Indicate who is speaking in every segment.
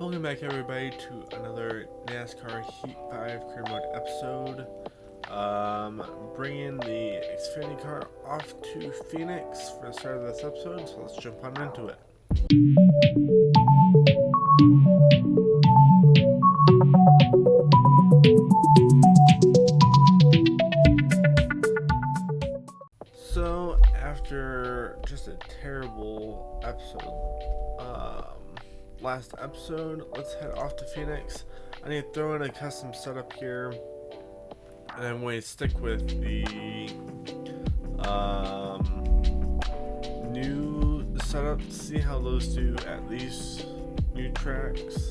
Speaker 1: Welcome back, everybody, to another NASCAR Heat 5 Career Mode episode. Bringing the Xfinity car off to Phoenix for the start of this episode, so let's jump on into it. So, after just a terrible last episode, let's head off to Phoenix. I need to throw in a custom setup here, and I'm going to stick with the new setup to see how those do at these new tracks.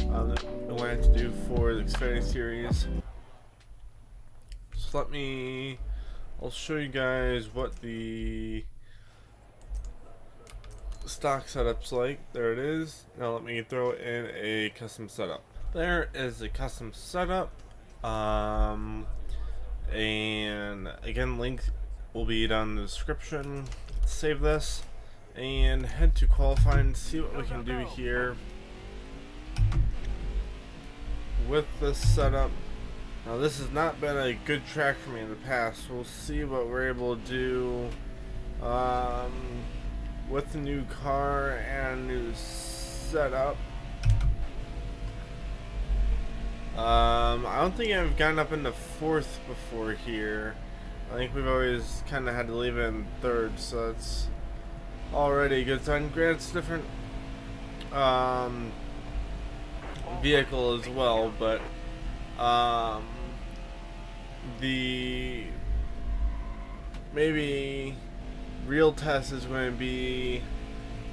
Speaker 1: What I have to do for the Xfinity series. So I'll show you guys what the stock setup's like. There it is. Now let me throw in a custom setup. There is a custom setup. And again, link will be down in the description. Save this and head to qualifying, see what we can do here with this setup. Now this has not been a good track for me in the past. We'll see what we're able to do with the new car and new setup. I don't think I've gotten up into fourth before here. I think we've always kind of had to leave it in third, so that's already a good sign. Granted, it's a different vehicle as well, but the maybe real test is going to be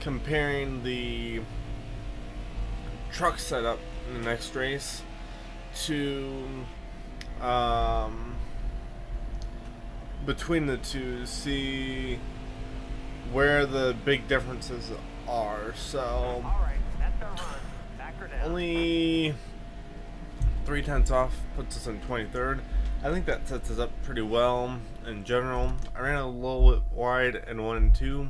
Speaker 1: comparing the truck setup in the next race to between the two to see where the big differences are. So only 0.3 off puts us in 23rd. I think that sets us up pretty well in general. I ran a little bit wide in 1 and 2,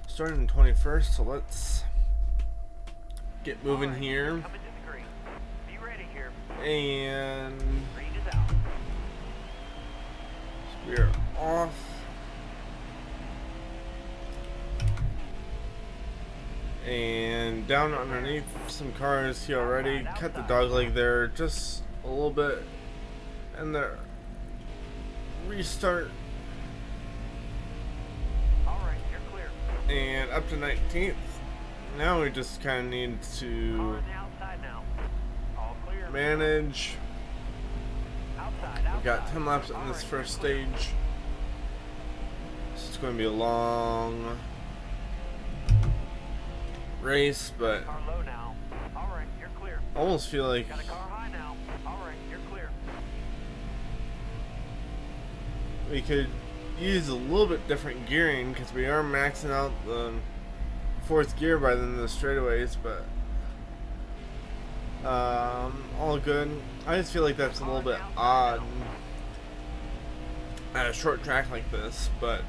Speaker 1: starting in 21st, so let's get moving here. And we're off. And down underneath some cars here already. Cut the dog leg there just a little bit. And the restart.
Speaker 2: Alright, you're clear.
Speaker 1: And up to 19th. Now we just kind of need to manage. We've got 10 laps in this first stage. So it's going to be a long race, but I almost feel like we could use a little bit different gearing because we are maxing out the fourth gear by the end of the straightaways, but all good. I just feel like that's a little bit odd at a short track like this, but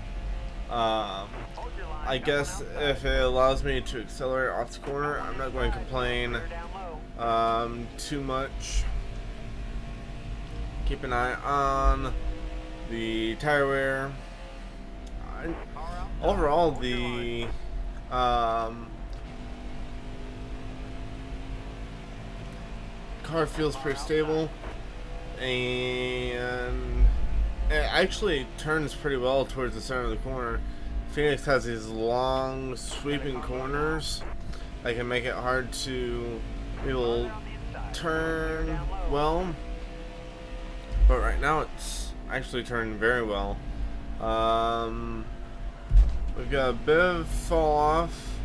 Speaker 1: I guess if it allows me to accelerate off the corner, I'm not going to complain too much. Keep an eye on the tire wear. Overall, the car feels pretty stable, and it actually turns pretty well towards the center of the corner. Phoenix has these long sweeping corners that can make it hard to be able to turn well, but right now it's actually turning very well. We've got a bit of fall off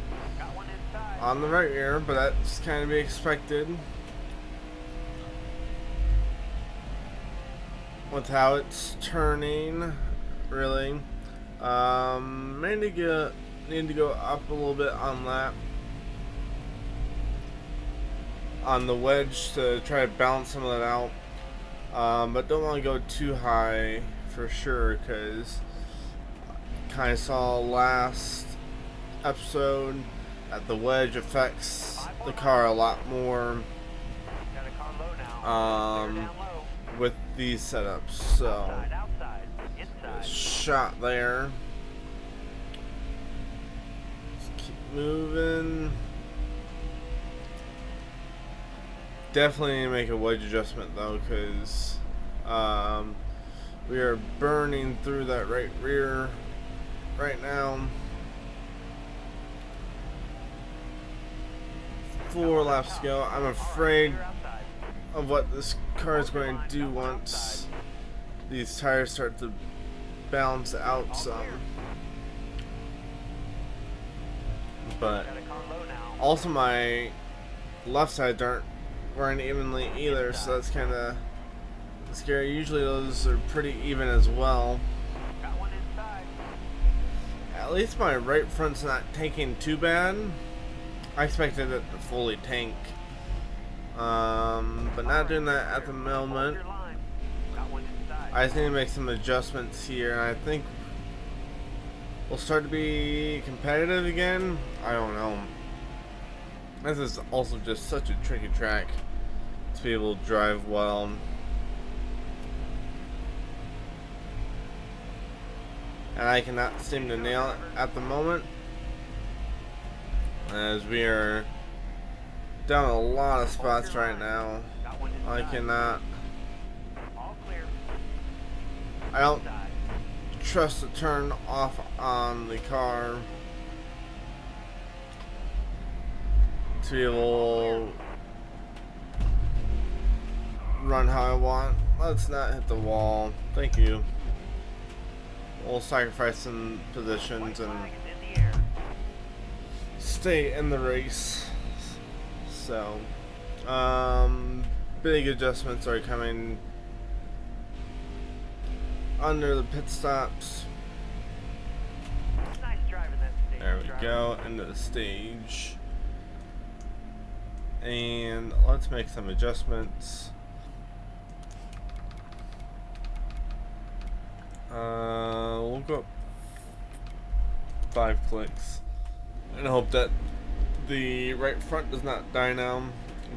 Speaker 1: on the right rear, but that's kind of be expected with how it's turning, really. Need to go up a little bit on that, on the wedge, to try to balance some of that out. But don't want to go too high for sure, because kind of saw last episode that the wedge affects the car a lot more with these setups. So shot there. Just keep moving. Definitely need to make a wedge adjustment though, because we are burning through that right rear right now. 4 laps to go. I'm afraid of what this car is going to do once these tires start to balance out some. But also my left sides aren't wearing evenly either, so that's kind of scary. Usually those are pretty even as well. At least my right front's not tanking too bad. I expected it to fully tank, but not doing that at the moment. I just need to make some adjustments here, and I think we'll start to be competitive again. I don't know. This is also just such a tricky track to be able to drive well. And I cannot seem to nail it at the moment, as we are down a lot of spots right now. I cannot. I don't trust the turn off on the car to be able to run how I want. Let's not hit the wall. Thank you. We'll sacrifice some positions and stay in the race. So, big adjustments are coming under the pit stops. There we go, into the stage. And let's make some adjustments. We'll go up 5 clicks and hope that the right front does not die now,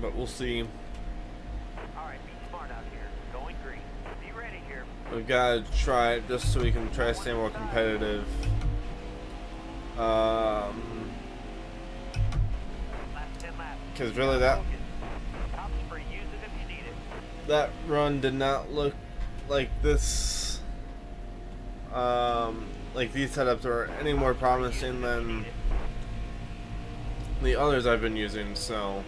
Speaker 1: but we'll see.
Speaker 2: Alright, be smart out here. Going green. Be ready here.
Speaker 1: We've got to try it just so we can try to stay more competitive. Because really that run did not look like this. Like these setups are any more promising than the others I've been using, so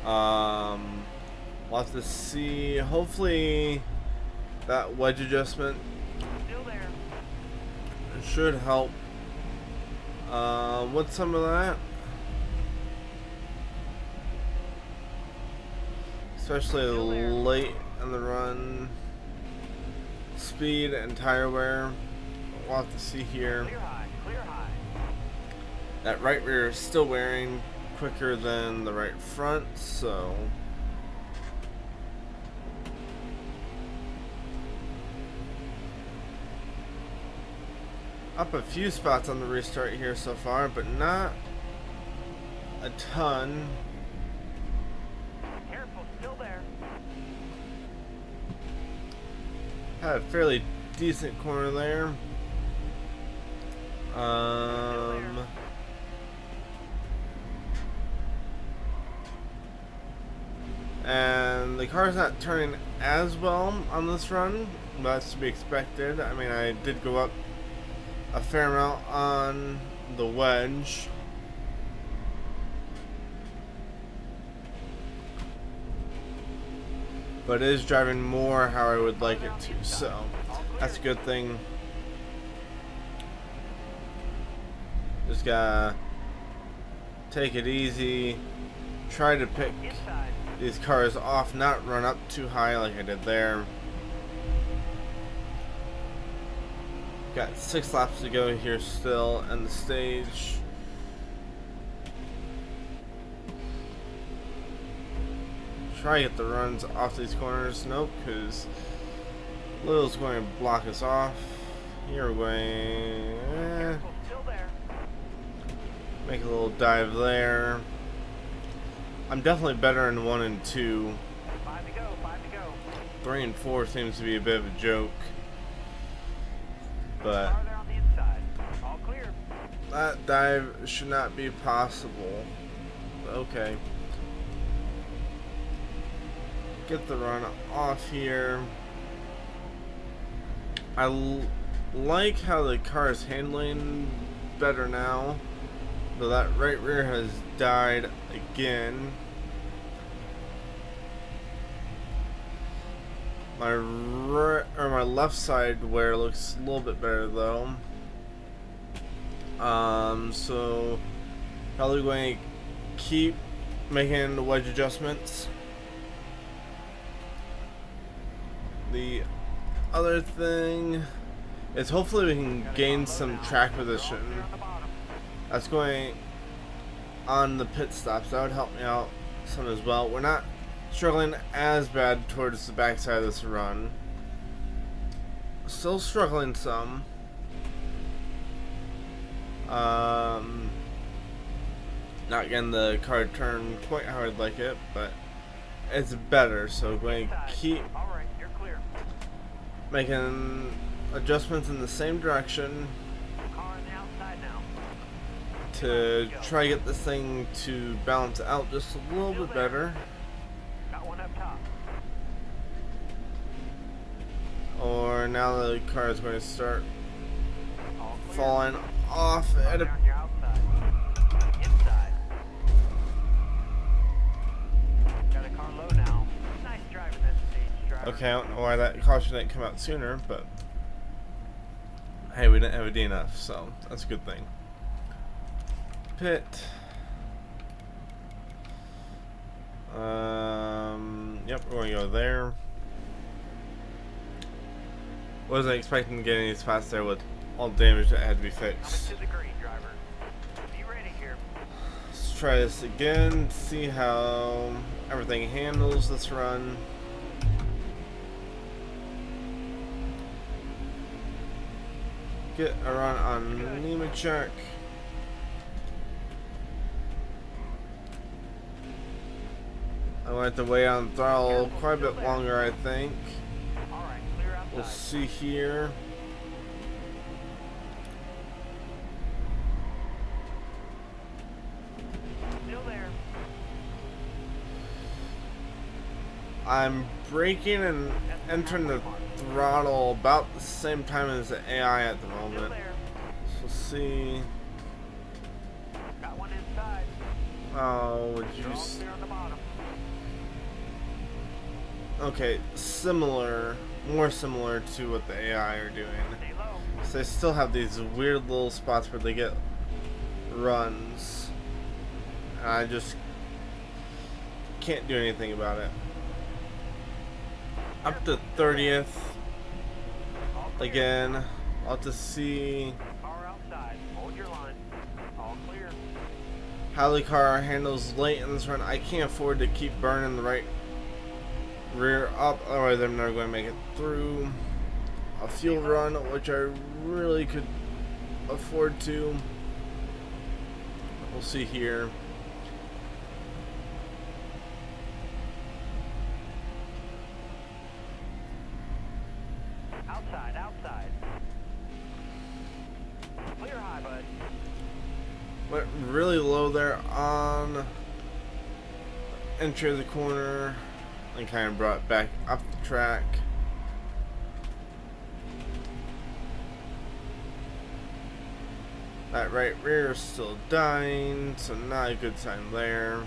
Speaker 1: we'll have to see. Hopefully that wedge adjustment should help with some of that, especially late in the run. Speed and tire wear, we'll have to see here. That right rear is still wearing quicker than the right front, so up a few spots on the restart here so far, but not a ton.
Speaker 2: Careful, still there.
Speaker 1: Had a fairly decent corner there. And the car's not turning as well on this run, but that's to be expected. I mean, I did go up a fair amount on the wedge. But it is driving more how I would like it to, so that's a good thing. Just gotta take it easy, try to pick these cars off, not run up too high like I did there. Got 6 laps to go here still in the stage. Try to get the runs off these corners. Nope, because Little's going to block us off. Here we're going. Make a little dive there. I'm definitely better in 1 and 2.
Speaker 2: 5 to go, 5 to go.
Speaker 1: 3 and 4 seems to be a bit of a joke. But
Speaker 2: Car there on the inside. All clear.
Speaker 1: that dive should not be possible. Okay. Get the run off here. I like how the car is handling better now. Though that right rear has died again. My right, or my left side wear looks a little bit better though. So probably going to keep making the wedge adjustments. The other thing is hopefully we can gain some track position. That's going on the pit stops. That would help me out some as well. We're not struggling as bad towards the backside of this run. Still struggling some. Not getting the car turn quite how I'd like it, but it's better. So going to keep making adjustments in the same direction to try to get this thing to balance out just a little bit better.
Speaker 2: Got one up top.
Speaker 1: Or now the car is going to start
Speaker 2: All clear.
Speaker 1: falling off at a...
Speaker 2: On your outside. Inside. Got a car low now. Nice driving that stage, driver.
Speaker 1: Okay, I don't know why that caution didn't come out sooner, but hey, we didn't have a DNF, so that's a good thing. Pit. Yep, we're going to go there. Wasn't expecting to get any spots there with all the damage that had to be fixed.
Speaker 2: Coming to the green, driver. Be ready here.
Speaker 1: Let's try this again, see how everything handles this run. Get a run on Nemechek. I went to wait on throttle quite a bit longer, I think.
Speaker 2: All right, clear outside.
Speaker 1: We'll see here.
Speaker 2: Still there.
Speaker 1: I'm braking and entering the throttle about the same time as the AI at the
Speaker 2: Still
Speaker 1: moment.
Speaker 2: there.
Speaker 1: So we'll see.
Speaker 2: Got one inside.
Speaker 1: Oh, would
Speaker 2: You're
Speaker 1: you...
Speaker 2: all clear on the bottom.
Speaker 1: Okay, similar, more similar to what the AI are doing.
Speaker 2: Stay low.
Speaker 1: So they still have these weird little spots where they get runs. And I just can't do anything about it. Up to 30th.
Speaker 2: All clear.
Speaker 1: Again, I'll have to see
Speaker 2: Car outside. Hold your line. All clear.
Speaker 1: how the car handles late in this run. I can't afford to keep burning the right rear up, otherwise I'm never going to make it through a fuel run, which I really could afford to. We'll see here.
Speaker 2: Outside, outside. Clear high, bud.
Speaker 1: Went really low there on entry of the corner and kind of brought it back up the track. That right rear is still dying, so not a good sign there.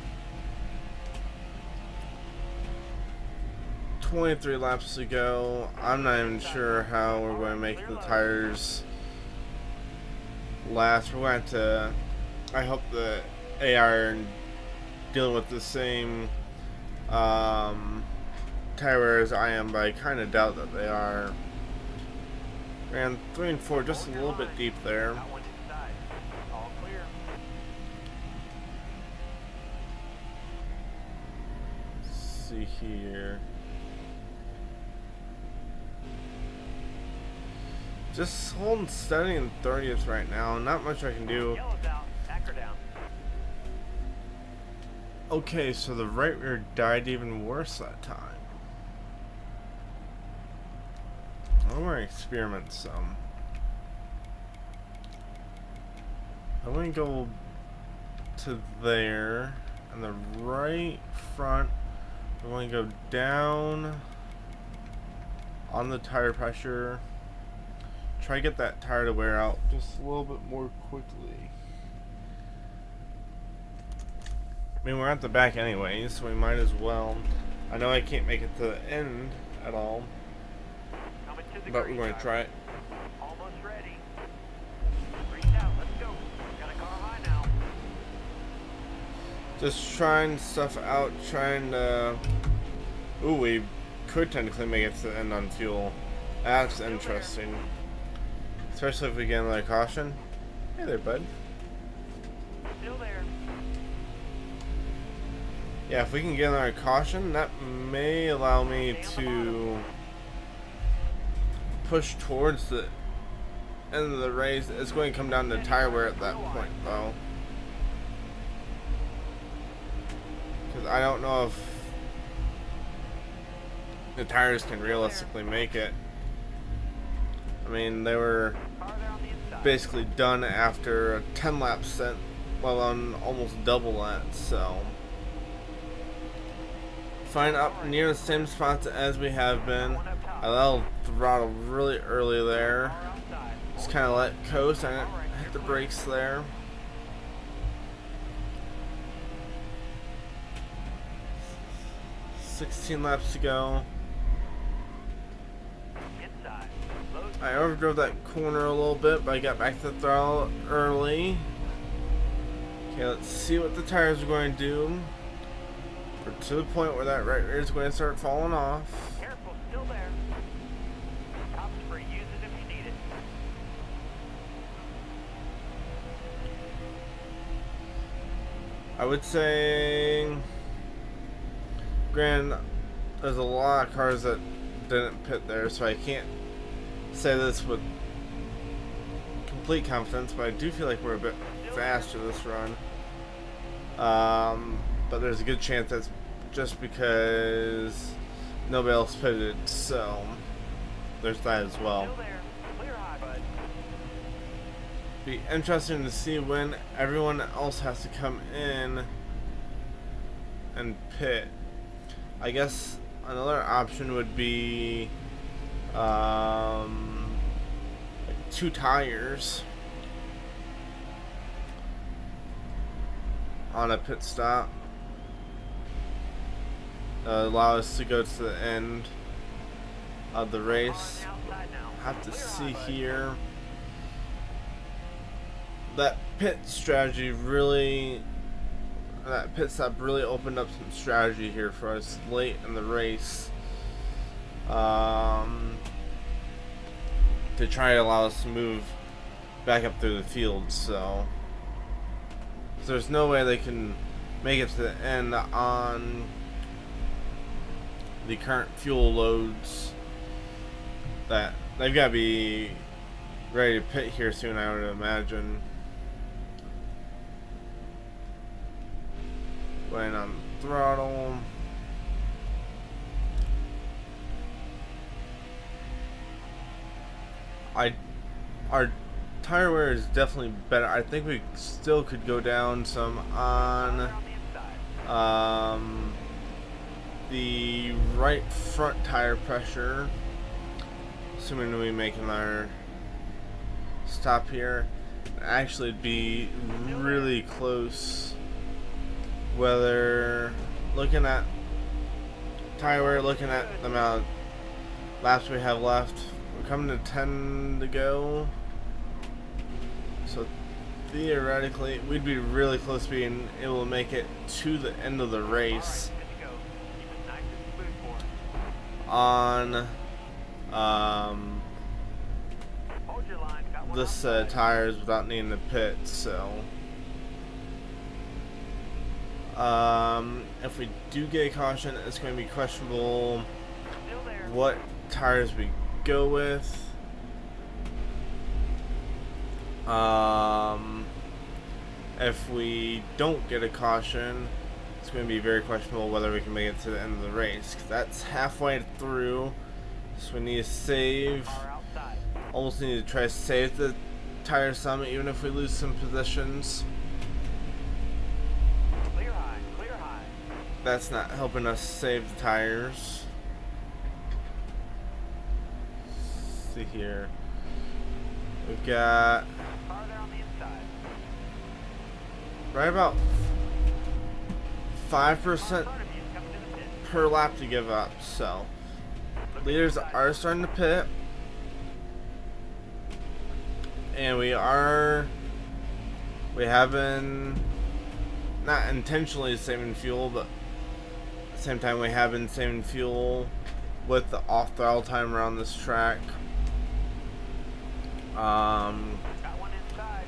Speaker 1: 23 laps to go. I'm not even sure how we're going to make the tires last. We're going to have to... I hope the AI are dealing with the same tire wear as I am, but I kind of doubt that they are. Ran 3 and 4 just a little bit deep there.
Speaker 2: Got one inside. All clear.
Speaker 1: Let's see here. Just holding steady in 30th right now. Not much I can do.
Speaker 2: Yellow's out. Backer down.
Speaker 1: Okay, so the right rear died even worse that time. I'm gonna experiment some. I'm gonna go to there, and the right front, I'm going to go down on the tire pressure. Try to get that tire to wear out just a little bit more quickly. I mean, we're at the back anyways, so we might as well. I know I can't make it to the end at all, but we're going to try it.
Speaker 2: Almost ready. Reach out. Let's go. Got a car high now.
Speaker 1: Just trying stuff out, trying to... Ooh, we could technically make it to the end on fuel. That's interesting. Especially if we get another caution. Hey there, bud.
Speaker 2: Still there.
Speaker 1: Yeah, if we can get another caution, that may allow me to push towards the end of the race. It's going to come down to tire wear at that point, though. Because I don't know if the tires can realistically make it. I mean, they were basically done after a 10-lap stint, well, on almost double that, so... Fine, up near the same spots as we have been. I let throttle really early there. Just kind of let coast. I didn't hit the brakes there. $16 laps to go. I overdrove that corner a little bit, but I got back to the throttle early. Okay, let's see what the tires are going to do. We're to the point where that right rear is going to start falling off.
Speaker 2: Careful, still there. Top spray, use it if you need it.
Speaker 1: I would say, granted, there's a lot of cars that didn't pit there, so I can't say this with complete confidence, but I do feel like we're a bit faster this run. But there's a good chance that's just because nobody else pitted, so there's that as well.
Speaker 2: Still there. Clear high, bud.
Speaker 1: Be interesting to see when everyone else has to come in and pit. I guess another option would be like 2 tires on a pit stop. Allow us to go to the end of the race. Have to see here. That pit strategy really, that pit stop really opened up some strategy here for us late in the race. To try to allow us to move back up through the field, so there's no way they can make it to the end on the current fuel loads. That they've got to be ready to pit here soon, I would imagine. Going on throttle. Our tire wear is definitely better. I think we still could go down some on the right front tire pressure, assuming we make our stop here. Actually, it'd be really close. Whether looking at tire wear, looking at the amount of laps we have left, we're coming to 10 to go. So theoretically, we'd be really close to being able to make it to the end of the race on this set of tires without needing to pit. So if we do get a caution, it's going to be questionable what tires we go with. If we don't get a caution, it's going to be very questionable whether we can make it to the end of the race. 'Cause that's halfway through, so we need to save.
Speaker 2: Car outside.
Speaker 1: Almost need to try to save the tire some, even if we lose some positions.
Speaker 2: Clear high, clear high.
Speaker 1: That's not helping us save the tires. Let's see here. We've got
Speaker 2: Car there on the inside.
Speaker 1: right about 5%
Speaker 2: In front of you, coming to the pit.
Speaker 1: per lap to give up, so leaders are starting to pit, and we have been not intentionally saving fuel, but at the same time we have been saving fuel with the off throttle time around this track.
Speaker 2: Got one inside.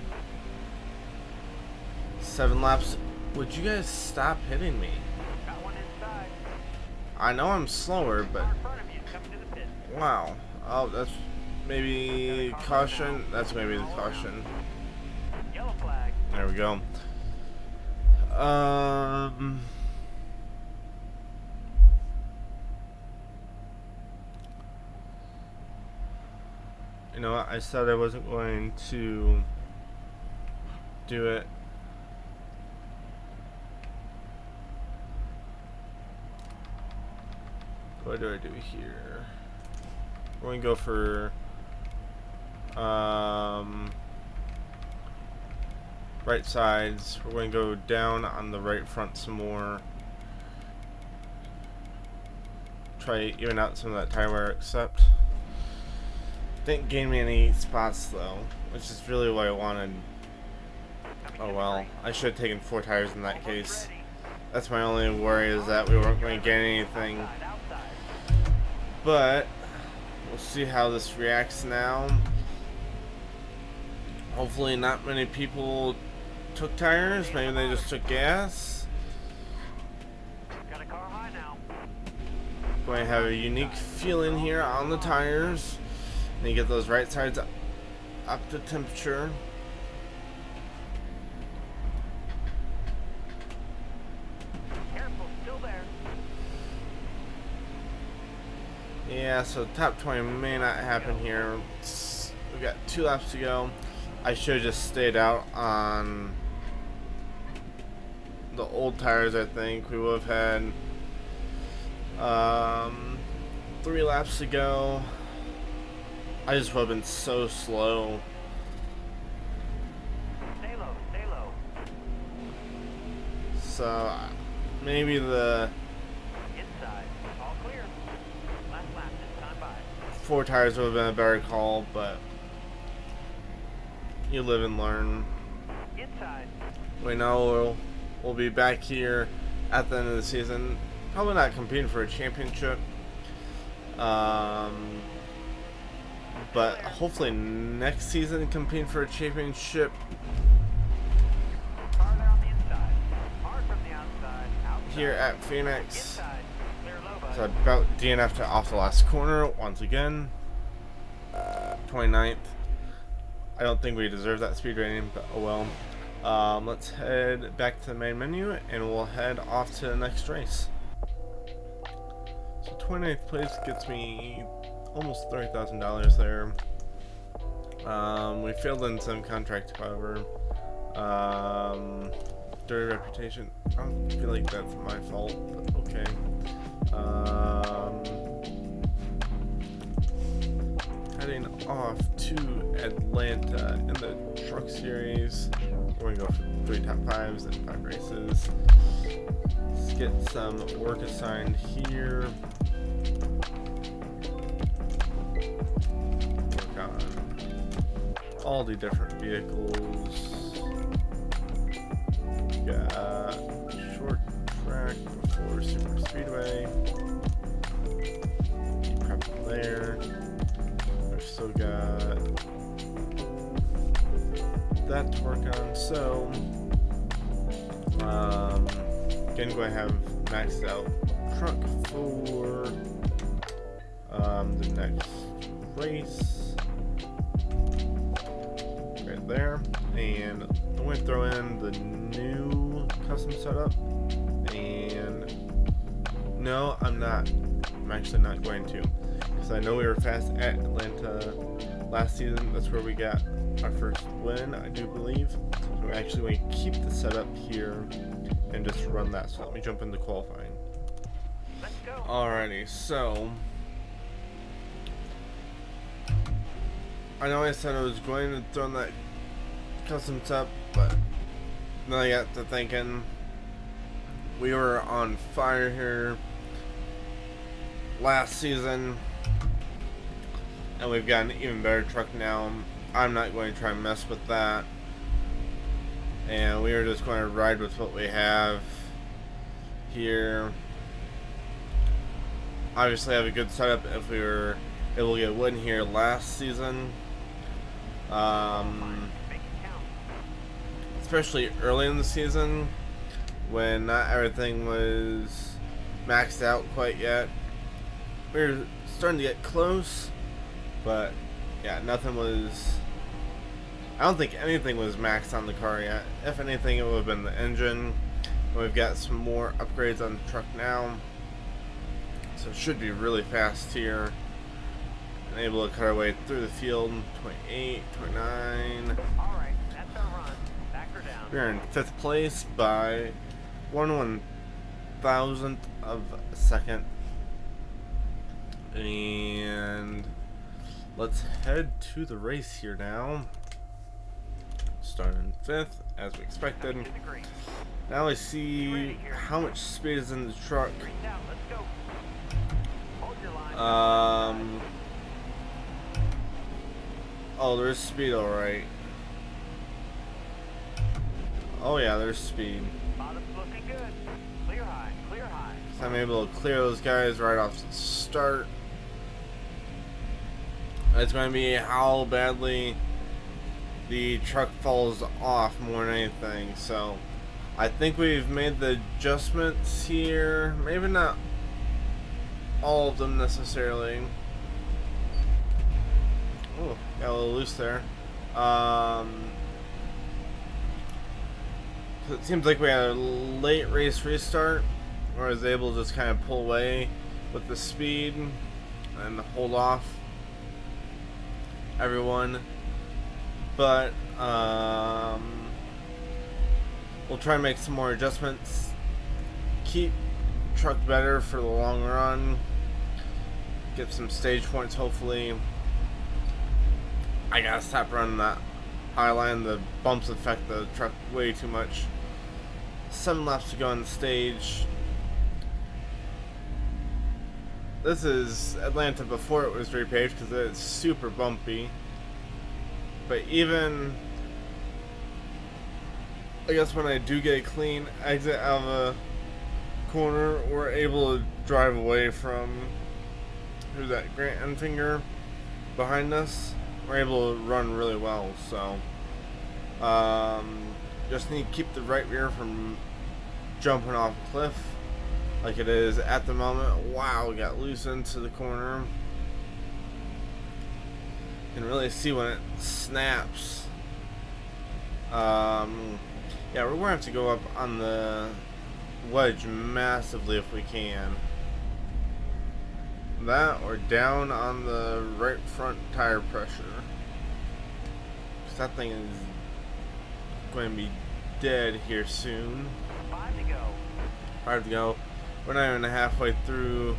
Speaker 1: 7 laps. Would you guys stop hitting me?
Speaker 2: Got one inside.
Speaker 1: I know I'm slower, but
Speaker 2: Car in front of you, coming to the pit.
Speaker 1: wow. Oh, that's maybe caution. That's maybe the caution.
Speaker 2: Yellow flag.
Speaker 1: There we go. You know what? I said I wasn't going to do it. What do I do here? We're going to go for right sides. We're going to go down on the right front some more. Try to even out some of that tire wear, except didn't gain me any spots though, which is really what I wanted. Oh well, I should have taken 4 tires in that case. That's my only worry, is that we weren't going to get anything. But we'll see how this reacts now. Hopefully not many people took tires. Maybe they just took gas.
Speaker 2: Got a car high now.
Speaker 1: Going to have a unique feeling here on the tires. And you get those right sides up to temperature.
Speaker 2: Careful, still there.
Speaker 1: Yeah, so top 20 may not happen here. We've got 2 laps to go. I should have just stayed out on the old tires. I think we would have had 3 laps to go. I just would have been so slow.
Speaker 2: Stay low, stay low.
Speaker 1: So maybe the
Speaker 2: Inside. All clear. Last lap this time by.
Speaker 1: 4 tires would have been a better call, but you live and learn.
Speaker 2: Inside.
Speaker 1: We know we'll be back here at the end of the season. Probably not competing for a championship. But hopefully next season competing for a championship.
Speaker 2: Car there on the inside. Hard from the outside. Outside.
Speaker 1: Here at Phoenix.
Speaker 2: Inside. Clear low, bud.
Speaker 1: So about DNF to off the last corner once again. 29th. I don't think we deserve that speed rating, but oh well. Let's head back to the main menu and we'll head off to the next race. So 29th place gets me almost $30,000 there. We failed in some contract, however. Dirty reputation. I don't feel like that's my fault, but okay. Heading off to Atlanta in the Truck Series. We're gonna go for 3 top 5s and 5 races. Let's get some work assigned here. Work on all the different vehicles. We got short track before super speedway. Keep prepping there. We've still got that to work on. So, again, going to have maxed out truck for the next race. Right there. And I'm going to throw in the new custom setup. And No, I'm not. I'm actually not going to. Because I know we were fast at Atlanta last season. That's where we got our first win, I do believe. So we're actually going to keep the setup here and just run that. So let me jump into qualifying.
Speaker 2: Let's go.
Speaker 1: Alrighty, so I know I said I was going to throw that custom setup, but then I got to thinking we were on fire here last season, and we've got an even better truck now. I'm not going to try and mess with that, and we are just going to ride with what we have here. Obviously, have a good setup if we were able to get a win here last season.
Speaker 2: Make it count.
Speaker 1: Especially early in the season when not everything was maxed out quite yet. We were starting to get close, but yeah, nothing was. I don't think anything was maxed on the car yet. If anything, it would have been the engine. We've got some more upgrades on the truck now, so it should be really fast here. And able to cut our way through the field. 28, 29.
Speaker 2: All right, that's our run. Back her down.
Speaker 1: We're in 5th place by 1/1000th of a second. And let's head to the race here now. Starting 5th, as we expected.
Speaker 2: To the green.
Speaker 1: Now I see how much speed is in the truck.
Speaker 2: Green's out. Let's go. Hold your line.
Speaker 1: Oh, there's speed, alright. Oh yeah, there's speed.
Speaker 2: Bottom's looking good. Clear high. Clear high.
Speaker 1: So I'm able to clear those guys right off the start. It's going to be how badly the truck falls off more than anything. So I think we've made the adjustments here. Maybe not all of them necessarily. Oh, got a little loose there. It seems like we had a late race restart where I was able to just kind of pull away with the speed and hold off everyone. But we'll try and make some more adjustments. Keep the truck better for the long run. Get some stage points hopefully. I gotta stop running that high line. The bumps affect the truck way too much. 7 laps to go on the stage. This is Atlanta before it was repaved because it's super bumpy. But even, I guess when I do get a clean exit out of a corner, we're able to drive away from, who's that, Grant Enfinger behind us. We're able to run really well, so just need to keep the right rear from jumping off a cliff like it is at the moment. Wow, we got loose into the corner. You can really see when it snaps. Yeah, we're going to have to go up on the wedge massively if we can. That or down on the right front tire pressure. Because that thing is going to be dead here soon.
Speaker 2: 5 to go.
Speaker 1: 5 to go. We're not even halfway through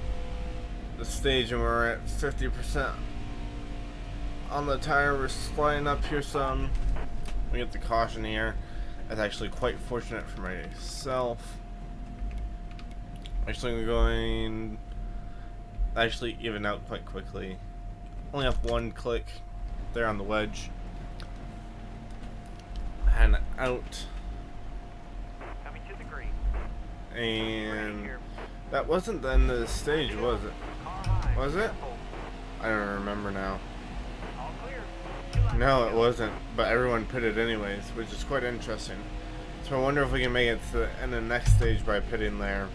Speaker 1: the stage and we're at 50% on the tire. We're sliding up here some. We get the caution here. That's actually quite fortunate for myself. Actually going actually even out quite quickly. Only up 1 click there on the wedge. And out.
Speaker 2: Coming to the green.
Speaker 1: And that wasn't the end of the stage, was it?
Speaker 2: Car high.
Speaker 1: Was it?
Speaker 2: Careful.
Speaker 1: I don't remember now.
Speaker 2: All clear. 2 laps
Speaker 1: No,
Speaker 2: to
Speaker 1: it
Speaker 2: go.
Speaker 1: wasn't. But everyone pitted anyways, which is quite interesting. So I wonder if we can make it to the end of the next stage by pitting there.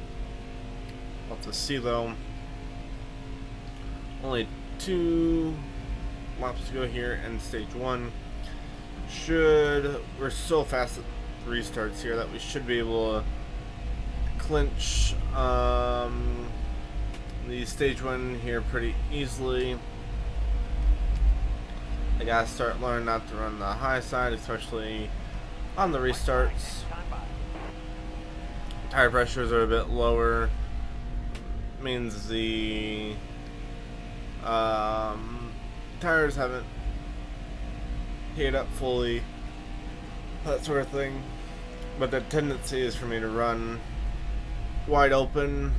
Speaker 1: We'll have to see though. Only 2 laps to go here in stage 1. We're so fast at restarts here that we should be able to clinch stage one here pretty easily. I gotta start learning not to run the high side, especially on the restarts. Tire pressures are a bit lower. Means the tires haven't heated up fully, that sort of thing. But the tendency is for me to run wide open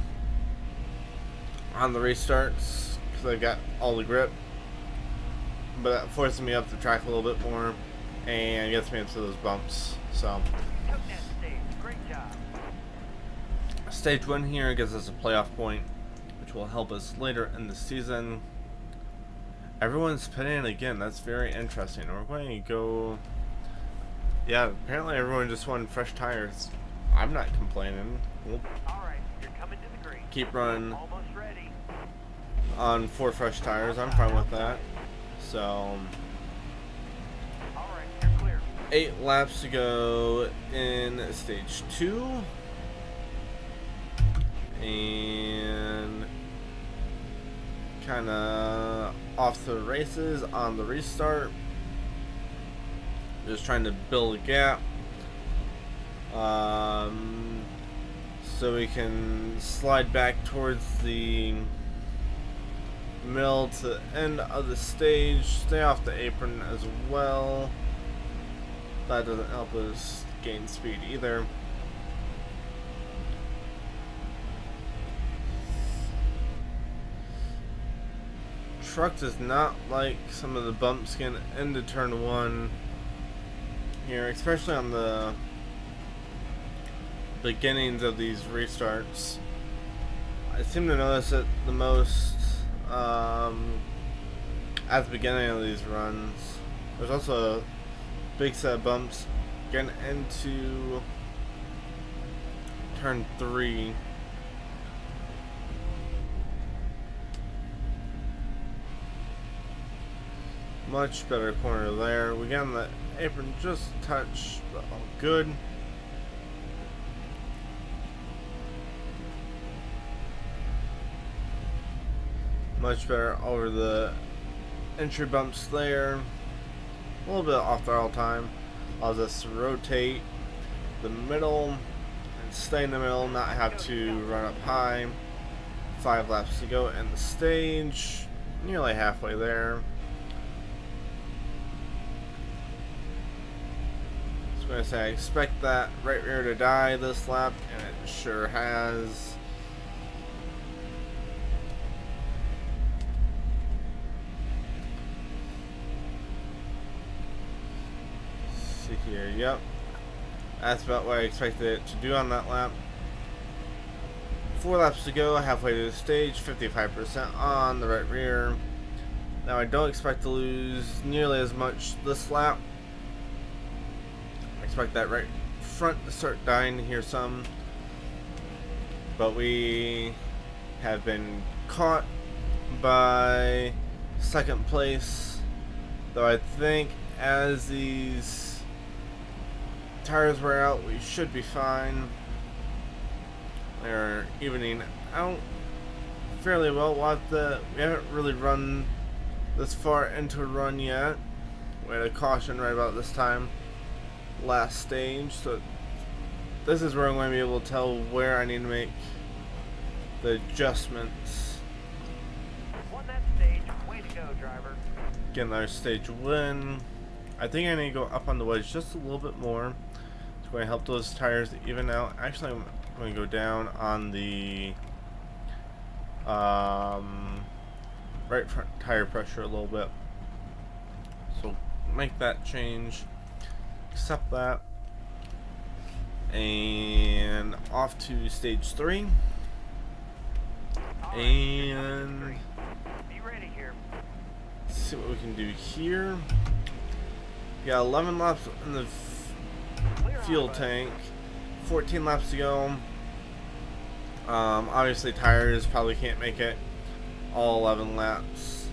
Speaker 1: on the restarts because I got all the grip, but that forces me up the track a little bit more and gets me into those bumps. So
Speaker 2: Took that stage. Great job.
Speaker 1: stage one here gives us a playoff point, which will help us later in the season. Everyone's pitting again. That's very interesting. We're going to go. Yeah, apparently everyone just wanted fresh tires. I'm not complaining. We'll
Speaker 2: All right, you're coming to the green.
Speaker 1: keep running
Speaker 2: Almost ready.
Speaker 1: on 4 fresh tires. I'm fine with that. So,
Speaker 2: All right, you're clear.
Speaker 1: 8 laps to go in stage 2. And kind of off to the races on the restart. Just trying to build a gap. So we can slide back towards the middle to the end of the stage. Stay off the apron as well. That doesn't help us gain speed either. Truck does not like some of the bumps getting into turn 1 here, especially on the beginnings of these restarts. I seem to notice it the most at the beginning of these runs. There's also a big set of bumps getting into turn 3. Much better corner there. We got on the apron just a touch, but all good. Much better over the entry bumps there. A little bit off throttle time. Allows us to rotate the middle and stay in the middle, not have to run up high. 5 laps to go in the stage. Nearly halfway there. I was gonna say, I expect that right rear to die this lap, and it sure has. See here, yep. That's about what I expected it to do on that lap. 4 laps to go, halfway to the stage, 55% on the right rear. Now I don't expect to lose nearly as much this lap. Expect that right front to start dying here some, but we have been caught by second place, though I think as these tires wear out we should be fine. They're evening out fairly well. We haven't really run this far into a run yet. We had a caution right about this time last stage, so this is where I'm going to be able to tell where I need to make the adjustments.
Speaker 2: Won that stage. Way to go, driver.
Speaker 1: Get another stage win. I think I need to go up on the wedge just a little bit more. It's going to help those tires to even out. Actually, I'm going to go down on the right front tire pressure a little bit. So make that change. Accept that, and off to stage 3.
Speaker 2: All right,
Speaker 1: And
Speaker 2: be ready here.
Speaker 1: let's see what we can do here. We got 11 laps in the
Speaker 2: Clear on,
Speaker 1: fuel
Speaker 2: bud.
Speaker 1: tank, 14 laps to go. Obviously tires probably can't make it all 11 laps,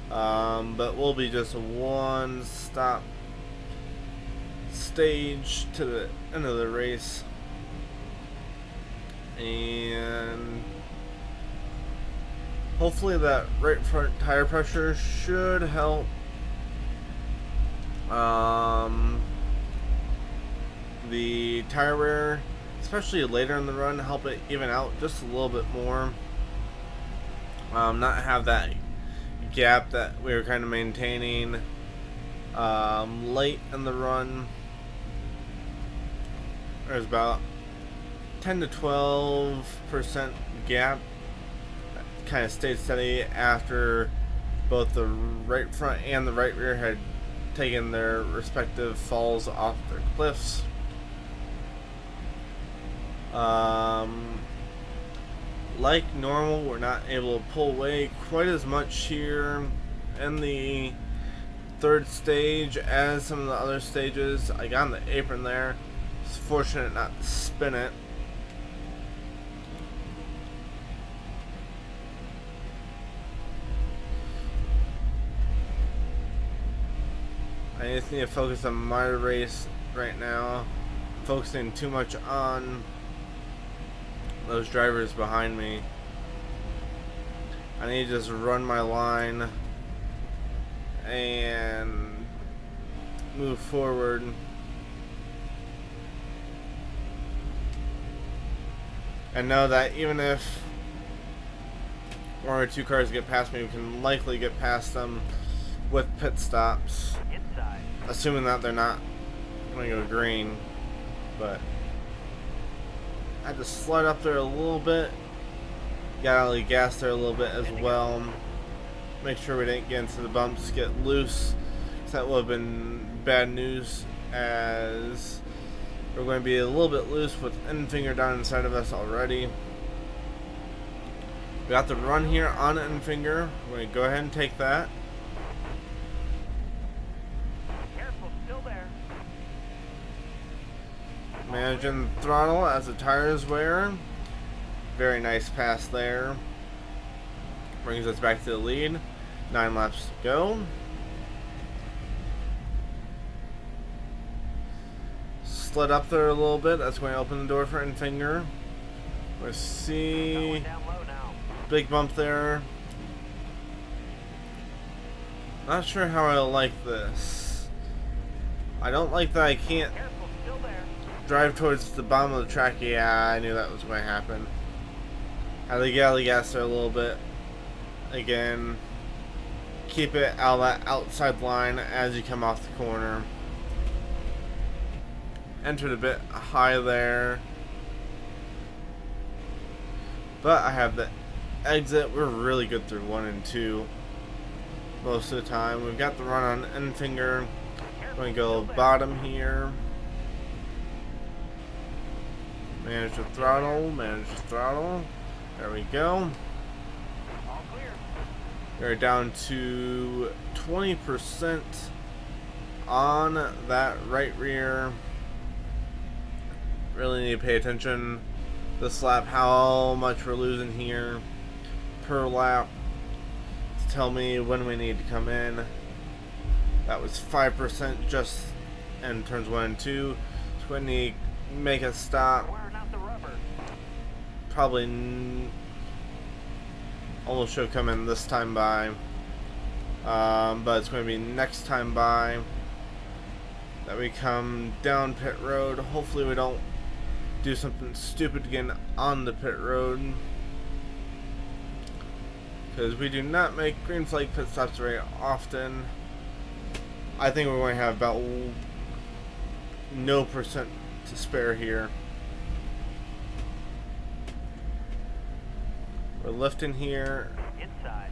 Speaker 1: but we'll be just a 1 stop stage to the end of the race, and Hopefully that right front tire pressure should help the tire wear, especially later in the run, help it even out just a little bit more. Not have that gap that we were kind of maintaining late in the run. There's about 10 to 12% gap that kind of stayed steady after both the right front and the right rear had taken their respective falls off their cliffs. Like normal, we're not able to pull away quite as much here in the third stage as some of the other stages. I got on the apron there. It's fortunate not to spin it. I just need to focus on my race right now. Focusing too much on those drivers behind me. I need to just run my line and move forward. And know that even if one or two cars get past me, we can likely get past them with pit stops.
Speaker 2: Inside.
Speaker 1: Assuming that they're not going to go green. But I had to slide up there a little bit. Got out of gas there a little bit as well. Make sure we didn't get into the bumps, get loose. So that would have been bad news, as we're going to be a little bit loose with end finger down inside of us already. We got the run here on end finger. We're going to go ahead and take that.
Speaker 2: Careful, still there.
Speaker 1: Managing the throttle as the tires wear. Very nice pass there. Brings us back to the lead. 9 laps to go. Slid up there a little bit. That's going to open the door for end finger. Let's see.
Speaker 2: Going down low now.
Speaker 1: Big bump there. Not sure how I like this. I don't like that I can't
Speaker 2: Careful, still there.
Speaker 1: drive towards the bottom of the track. Yeah, I knew that was going to happen. Had to get out of the gas there a little bit. Again, keep it out of that outside line as you come off the corner. Entered a bit high there. But I have the exit. We're really good through 1 and 2 most of the time. We've got the run on end finger. We're going to go bottom here. Manage the throttle. Manage the throttle. There we go.
Speaker 2: All clear.
Speaker 1: We're down to 20% on that right rear. Really need to pay attention this lap how much we're losing here per lap to tell me when we need to come in. That was 5% just in turns 1 and 2. So we need to make a stop.
Speaker 2: Wearing out the rubber.
Speaker 1: Probably almost should come in this time by, but it's going to be next time by that we come down pit road. Hopefully we don't do something stupid again on the pit road, because we do not make green flag pit stops very often. I think we're going to have about no percent to spare here. We're lifting here.
Speaker 2: Inside.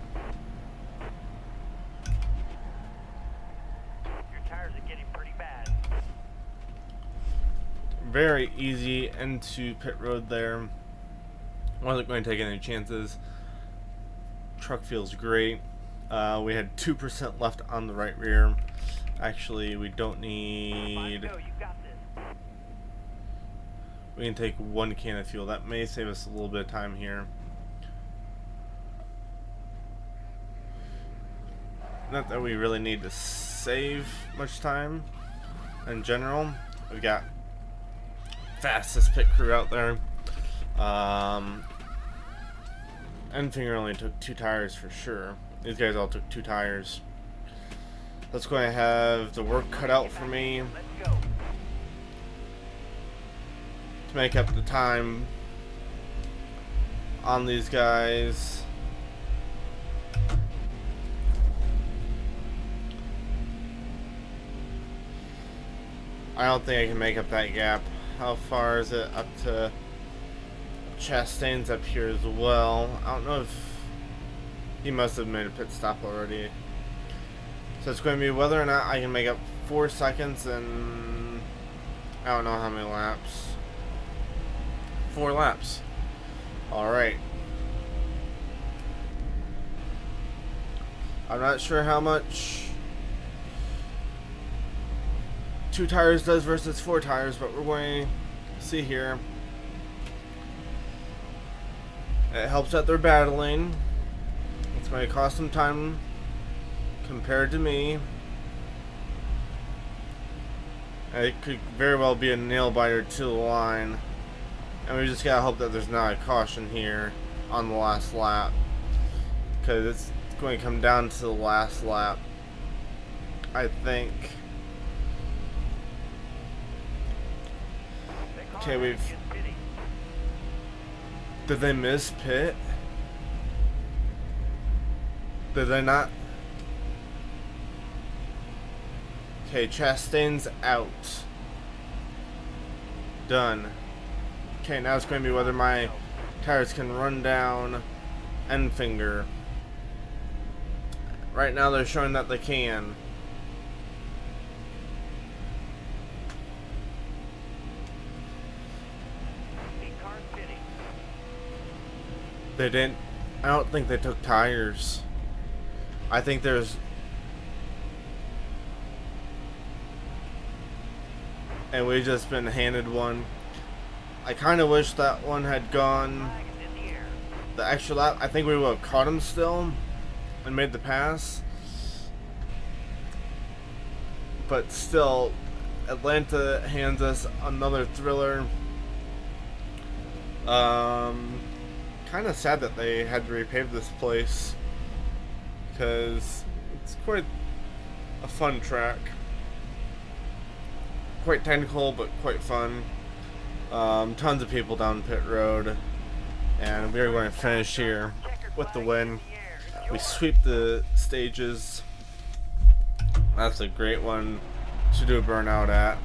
Speaker 2: Your tires are getting pretty bad.
Speaker 1: Very easy into pit road there. Wasn't going to take any chances. Truck feels great. We had 2% left on the right rear. Actually, we don't need.
Speaker 2: Go, you got this.
Speaker 1: We can take 1 can of fuel. That may save us a little bit of time here. Not that we really need to save much time in general. We've got fastest pit crew out there. Enfinger only took 2 tires for sure. These guys all took 2 tires. Let's go and have the work cut out for me
Speaker 2: Let's go.
Speaker 1: to make up the time on these guys. I don't think I can make up that gap. How far is it up to Chastain's up here as well? I don't know if he must have made a pit stop already. So it's going to be whether or not I can make up 4 seconds and I don't know how many laps. 4 laps. Alright. I'm not sure how much 2 tires does versus 4 tires, but we're going to see here. It helps that they're battling. It's going to cost them time compared to me. It could very well be a nail biter to the line. And we just gotta hope that there's not a caution here on the last lap, because it's going to come down to the last lap, I think. Okay, we've... Did they miss pit? Did they not? Okay, Chastain's out. Done. Okay, now it's going to be whether my tires can run down Enfinger. Right now they're showing that they can. They didn't. I don't think they took tires. I think there's... And we've just been handed one. I kind of wish that one had gone the extra lap. I think we would have caught him still and made the pass. But still, Atlanta hands us another thriller. Kind of sad that they had to repave this place, because it's quite a fun track. Quite technical, but quite fun. Tons of people down pit road, and we are going to finish here with the win. We sweep the stages. That's a great one to do a burnout at.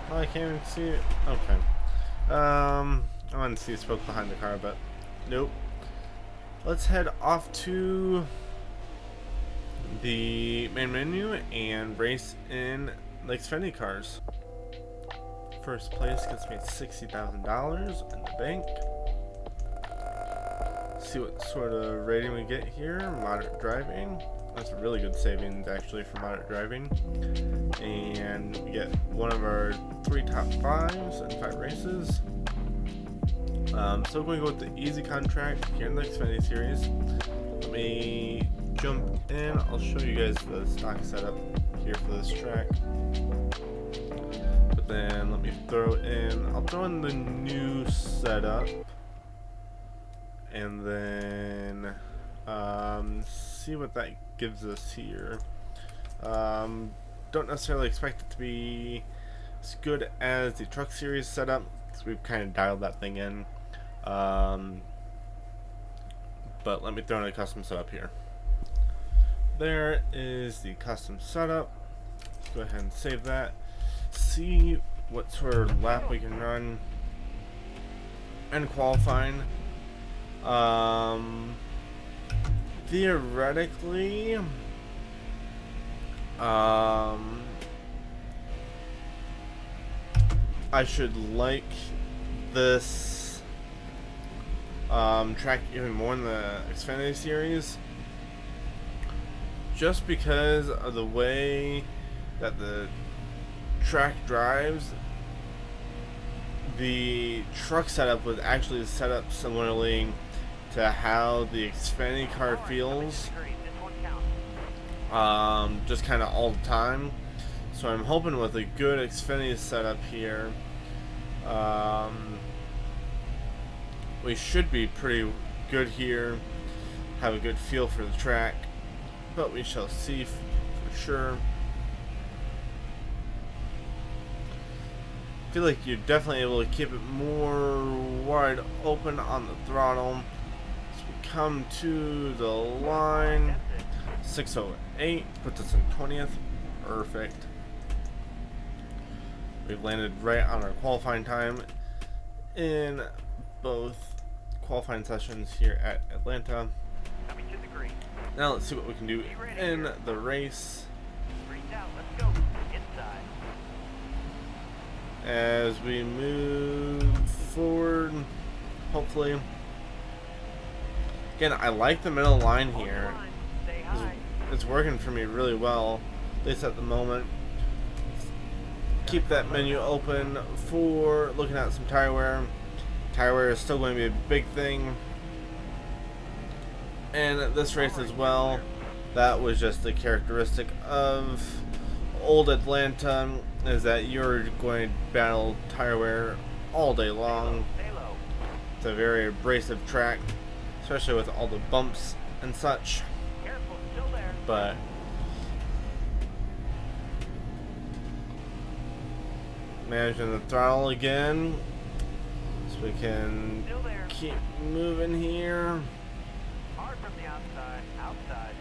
Speaker 1: Oh, I can't even see it. Okay. I wanted to see smoke behind the car, but nope. Let's head off to the main menu and race in the Xfinity cars. First place gets me $60,000 in the bank. See what sort of rating we get here. Moderate driving. That's a really good savings actually for moderate driving. And we get one of our 3 top 5s in 5 races. So we're going to go with the easy contract here in the Xfinity series. Let me jump in. I'll show you guys the stock setup here for this track. But then let me I'll throw in the new setup. And then see what that gives us here. Don't necessarily expect it to be as good as the truck series setup, because we've kind of dialed that thing in. But let me throw in a custom setup here. There is the custom setup. Let's go ahead and save that. See what sort of lap we can run and qualifying. Theoretically, I should like this track even more in the Xfinity series, just because of the way that the track drives. The truck setup was actually set up similarly to how the Xfinity car feels just kind of all the time. So I'm hoping with a good Xfinity setup here, we should be pretty good here, have a good feel for the track, but we shall see for sure. I feel like you're definitely able to keep it more wide open on the throttle. As we come to the line, 6:08 puts us in 20th. Perfect. We've landed right on our qualifying time in both qualifying sessions here at Atlanta.
Speaker 2: Coming to the green.
Speaker 1: Now let's see what we can do in the race.
Speaker 2: Green's out. Let's go. Inside.
Speaker 1: As we move forward, hopefully. Again, I like the middle line here.
Speaker 2: Say hi.
Speaker 1: It's working for me really well, at least at the moment. Keep that menu open for looking at some tire wear. Tire wear is still going to be a big thing. And this race as well, that was just the characteristic of old Atlanta, is that you're going to battle tire wear all day long.
Speaker 2: Stay low.
Speaker 1: It's a very abrasive track, especially with all the bumps and such.
Speaker 2: Careful. Still there.
Speaker 1: But managing the throttle again, so we can
Speaker 2: Still there.
Speaker 1: keep moving here.
Speaker 2: Hard from the outside. Outside.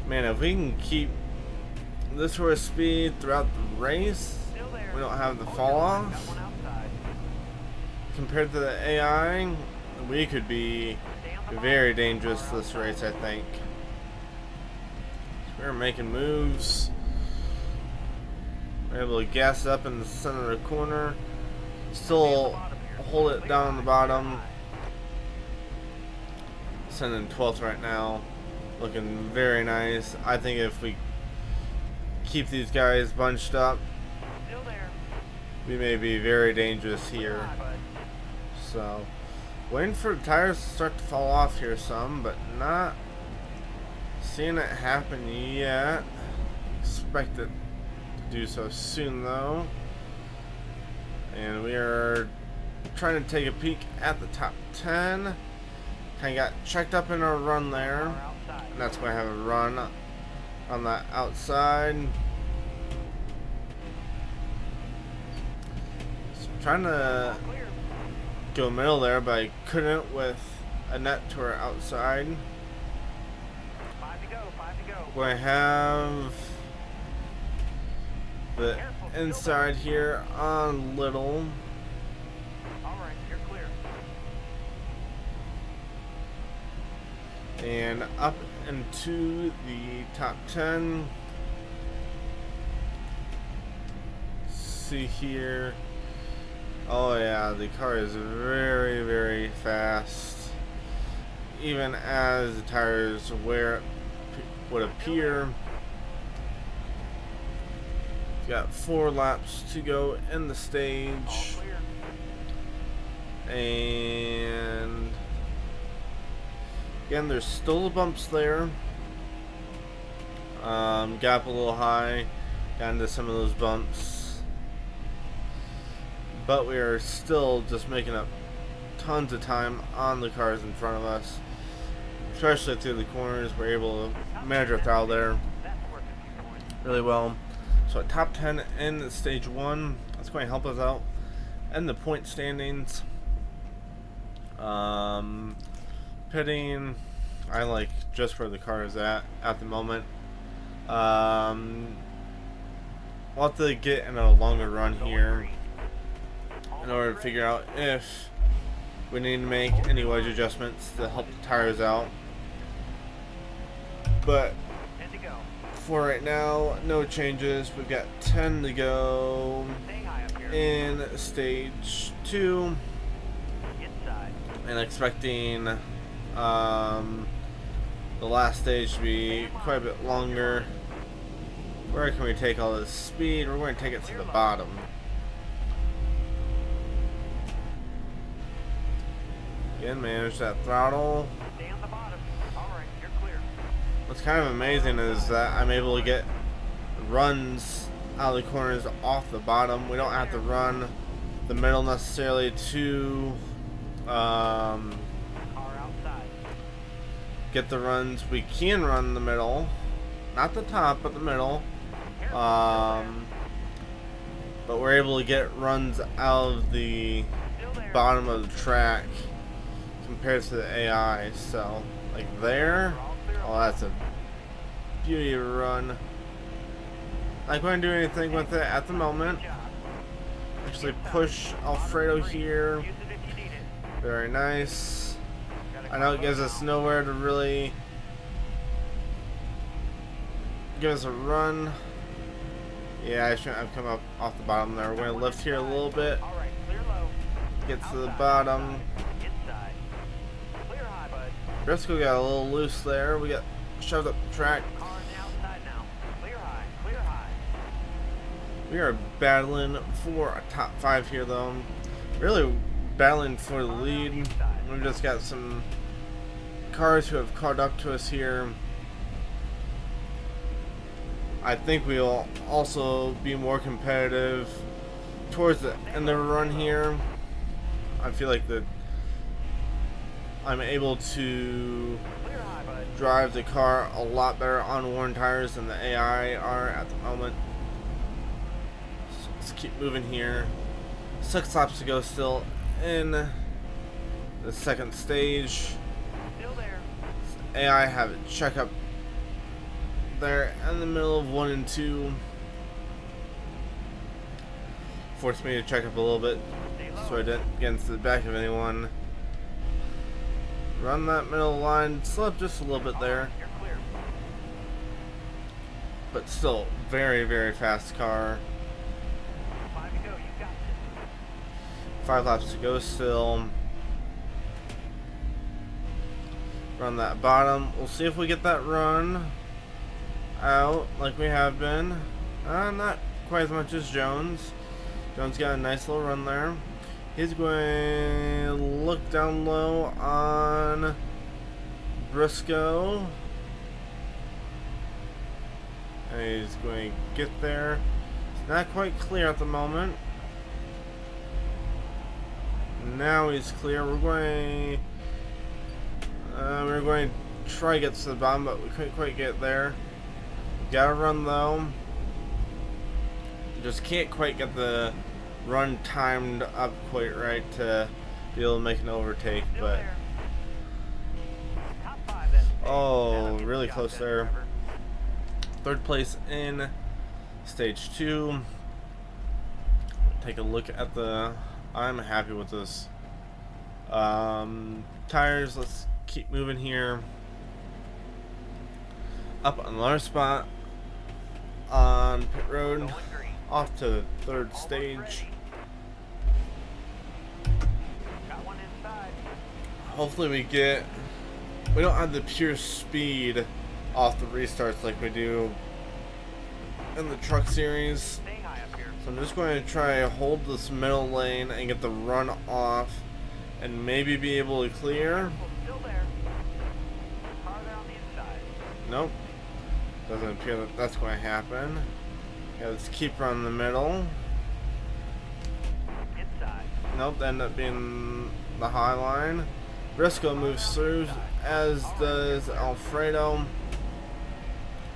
Speaker 1: Man, if we can keep this sort of speed throughout the race,
Speaker 2: Still there.
Speaker 1: we don't have the fall off.
Speaker 2: Got one outside.
Speaker 1: Compared to the AI, we could be
Speaker 2: Stay on the
Speaker 1: very
Speaker 2: bottom.
Speaker 1: dangerous this race, I think. We're making moves. We're able to gas it up in the center of the corner. Still hold it down on the bottom. Sending 12th right now. Looking very nice. I think if we keep these guys bunched up,
Speaker 2: Still there.
Speaker 1: we may be very dangerous here.
Speaker 2: Hi, bud.
Speaker 1: So, waiting for the tires to start to fall off here some, but not seeing it happen yet. Expect it to do so soon though. And we are trying to take a peek at the top 10. Kind of got checked up in our run there.
Speaker 2: Power outside.
Speaker 1: And that's why I have a run on that outside. So I'm trying to
Speaker 2: All clear.
Speaker 1: go middle there, but I couldn't with a net to our outside.
Speaker 2: 5 to go. 5 to go.
Speaker 1: We have the inside here on little.
Speaker 2: All right. You're clear.
Speaker 1: And up into the top 10. See here. Oh yeah, the car is very, very fast. Even as the tires wear would appear. Got 4 laps to go in the
Speaker 2: All
Speaker 1: stage.
Speaker 2: clear.
Speaker 1: And again, there's still the bumps there. Got up a little high, got into some of those bumps, but we are still just making up tons of time on the cars in front of us, especially through the corners. We're able to manage our throttle there
Speaker 2: That's worth a few points.
Speaker 1: really well. So at top 10 in stage 1, that's going to help us out in the point standings. Pitting, I like just where the car is at the moment. We'll have to get in a longer run here in order to figure out if we need to make any wedge adjustments to help the tires out. But
Speaker 2: 10 to go.
Speaker 1: for right now, no changes. We've got 10 to go
Speaker 2: Stay high up here.
Speaker 1: in stage 2,
Speaker 2: Inside.
Speaker 1: and expecting the last stage to be quite a bit longer. Where can we take all this speed? We're going to take it to the bottom. Again, manage that throttle.
Speaker 2: Stay on the bottom. All right. You're clear.
Speaker 1: what's kind of amazing is that I'm able to get runs out of the corners off the bottom. We don't have to run the middle necessarily to get the runs. We can run the middle, not the top, but the middle. But we're able to get runs out of the bottom of the track compared to the AI. So, like there, oh, that's a beauty of a run. Not going to do anything with it at the moment. Actually, push Alfredo here. Very nice. I know it gives us nowhere to really give us a run. Yeah, I shouldn't have come up off the bottom there. We're going to lift here a little bit. Get to the bottom. Briscoe got a little loose there. We got shoved up the track. We are battling for a top 5 here, though. Really battling for the lead. We've just got some cars who have caught up to us here. I think we'll also be more competitive towards the end of the run here. I feel like that I'm able to drive the car a lot better on worn tires than the AI are at the moment. So let's keep moving here. 6 laps to go still in the second stage. AI have it check up there in the middle of 1 and 2. Forced me to check up a little bit so I didn't get into the back of anyone. Run that middle line, slip just a little bit there. But still, very, very fast car. 5 laps to go still. Run that bottom. We'll see if we get that run out like we have been. Not quite as much as Jones. Jones got a nice little run there. He's going to look down low on Briscoe. And he's going to get there. It's not quite clear at the moment. Now he's clear. We're going to try to get to the bottom, but we couldn't quite get there. Gotta run though. Just can't quite get the run timed up quite right to be able to make an overtake, but oh, really close there. 3rd place in stage 2. Take a look at the. I'm happy with this. Tires. Let's keep moving here. Up another spot on pit road. Off to the 3rd stage. Hopefully we don't have the pure speed off the restarts like we do in the truck series. So I'm just going to try to hold this middle lane and get the run off and maybe be able to clear. Nope. Doesn't appear that that's going to happen. Yeah, let's keep running the middle. Nope, that ended up being the high line. Briscoe moves through, as does Alfredo.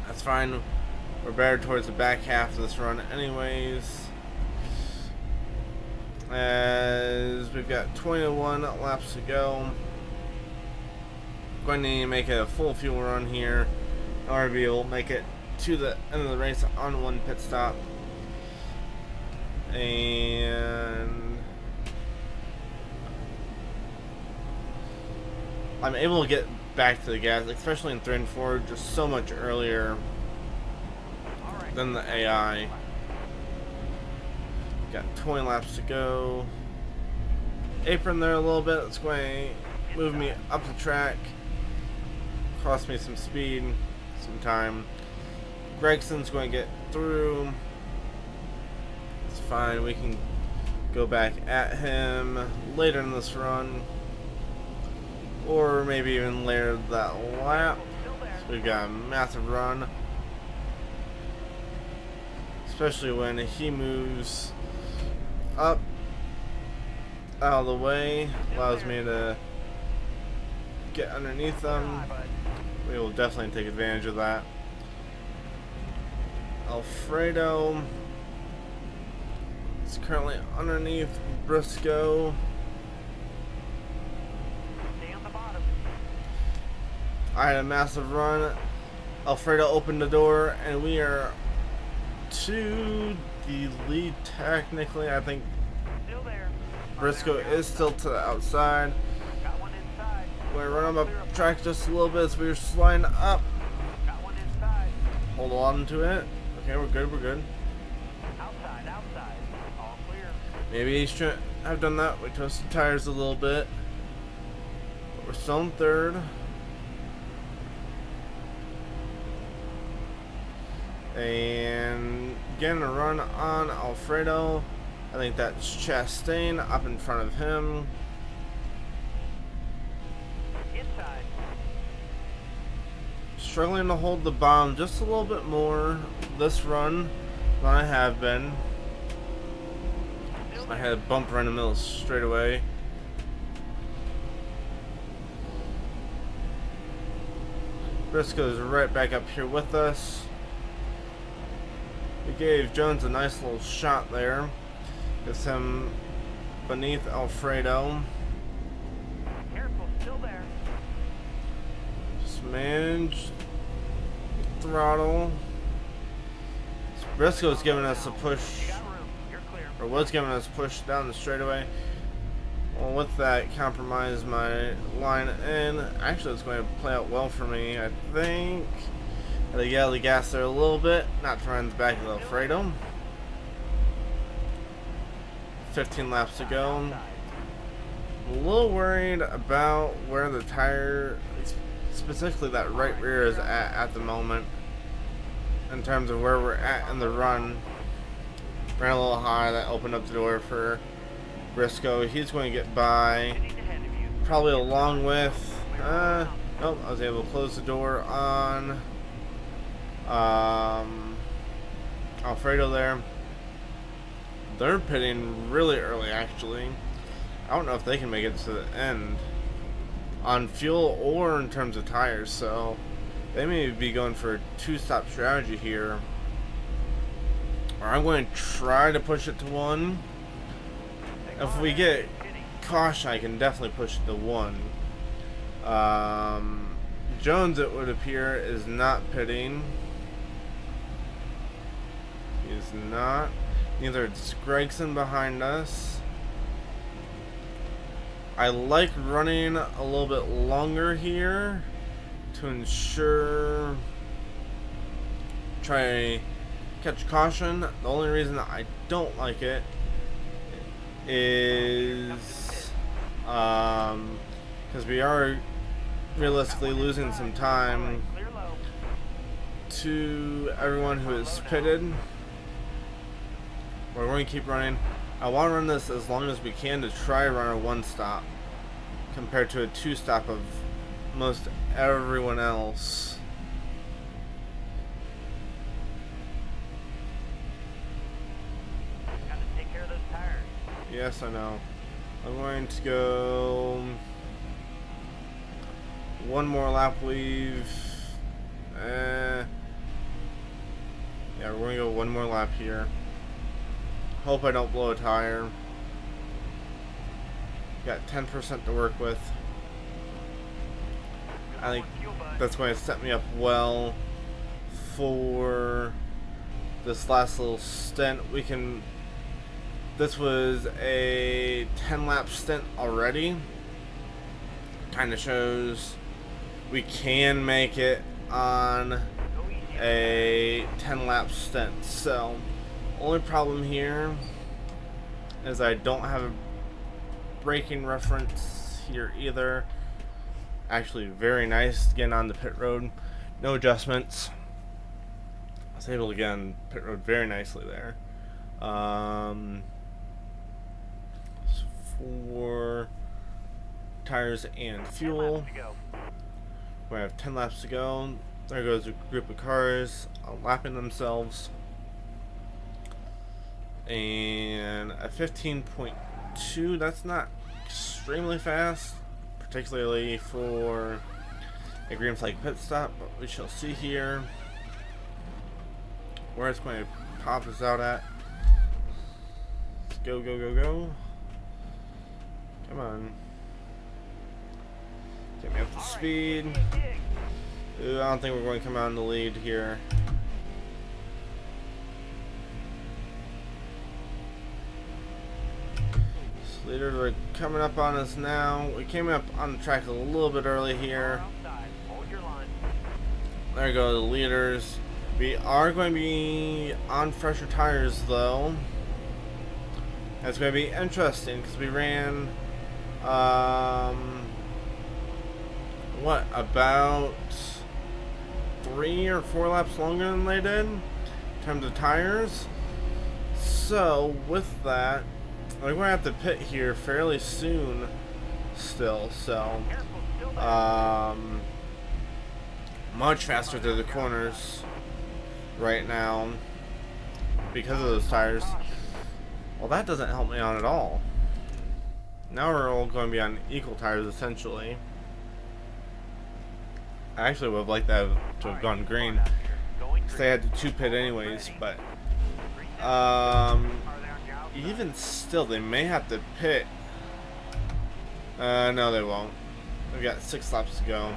Speaker 1: That's fine. We're better towards the back half of this run anyways. As we've got 21 laps to go. Going to need to make a full fuel run here in order to be able to make it to the end of the race on 1 pit stop. And I'm able to get back to the gas, especially in 3 and 4, just so much earlier than the AI. Got 20 laps to go. Apron there a little bit. It's going to move me up the track. Cost me some speed, some time. Gregson's going to get through. It's fine. We can go back at him later in this run. Or maybe even later that lap. We've got a massive run. Especially when he moves up out of the way. Allows me to get underneath them. We will definitely take advantage of that. Alfredo is currently underneath Briscoe.
Speaker 2: Stay on the bottom.
Speaker 1: I had a massive run. Alfredo opened the door, and we are to the lead technically. I think
Speaker 2: Still there.
Speaker 1: Briscoe is still to the outside.
Speaker 2: Got one inside.
Speaker 1: We're running up track just a little bit as we were sliding up.
Speaker 2: Got one inside.
Speaker 1: Hold on to it. Okay, we're good, we're good.
Speaker 2: Outside, outside. All clear.
Speaker 1: Maybe he shouldn't have done that. We toasted tires a little bit. But we're still in third. And getting a run on Alfredo. I think that's Chastain up in front of him.
Speaker 2: Inside.
Speaker 1: Struggling to hold the bomb just a little bit more this run than I have been. I had a bump right in the middle straight away. Briscoe's right back up here with us. We gave Jones a nice little shot there. Gets him beneath Alfredo.
Speaker 2: Careful, still there.
Speaker 1: Just manage throttle. Briscoe's giving us a push,
Speaker 2: You got room. You're clear.
Speaker 1: or was giving us a push down the straightaway. Well, with that, compromise my line in. Actually, it's going to play out well for me, I think. Had to get out of the gas there a little bit, not to run the back of Alfredo. 15 laps to go.
Speaker 2: Outside.
Speaker 1: I'm a little worried about where the tire, specifically that right rear, is at the moment. In terms of where we're at in the run. Ran a little high, that opened up the door for Briscoe. He's going to get by,
Speaker 2: Heading ahead of you.
Speaker 1: probably along with, nope, I was able to close the door on Alfredo there. They're pitting really early, actually. I don't know if they can make it to the end on fuel or in terms of tires, so they may be going for a two-stop strategy here. Or I'm going to try to push it to one. If we get caution, I can definitely push it to one. Jones, it would appear, is not pitting. He is not. Neither is Gregson behind us. I like running a little bit longer here to ensure try to catch caution. The only reason that I don't like it is because we are realistically losing some time
Speaker 2: Clear low.
Speaker 1: to everyone who is pitted. We're going to keep running. I want to run this as long as we can to try to run a one stop compared to a two stop of most everyone else.
Speaker 2: Gotta take care of those tires.
Speaker 1: Yes, I know. I'm going to go one more lap leave. Yeah, we're going to go one more lap here. Hope I don't blow a tire. Got 10% to work with. I think that's going to set me up well for this last little stint. We can. This was a 10-lap stint already. Kind of shows we can make it on a 10-lap stint. So, only problem here is I don't have a braking reference here either. Actually, very nice getting on the pit road. No adjustments. I was able to get on pit road very nicely there. For tires and fuel, we have 10 laps to go. There goes a group of cars lapping themselves. And a 15.2, that's not extremely fast, particularly for a green flag pit stop, but we shall see here where it's going to pop us out at. Let's go, go, go, go. Come on. Get me up to speed. Ooh, I don't think we're going to come out in the lead here. Leaders are coming up on us now. We came up on the track a little bit early here. There go the leaders. We are going to be on fresher tires though. It's going to be interesting because we ran what, about 3 or 4 laps longer than they did in terms of tires. So with that, we're going to have to pit here fairly soon still, so much faster through the corners right now because of those tires. Well, that doesn't help me on at all. Now we're all going to be on equal tires essentially. I actually would have liked that to have gone green because they had to 2-pit anyways, but even still, they may have to pit. No, they won't. We've got 6 laps to go.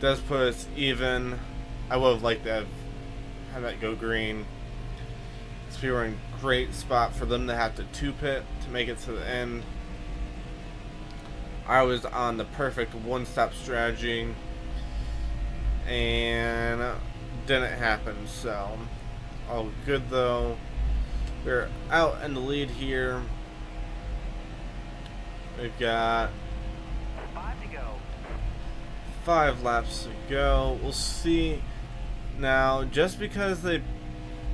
Speaker 1: Does put us even. I would have liked to have had that go green. So we were in great spot for them to have to 2-pit to make it to the end. I was on the perfect one-stop strategy, and didn't happen. So. All good though. We're out in the lead here. We've got
Speaker 2: 5 to go.
Speaker 1: 5 laps to go. We'll see. Now, just because they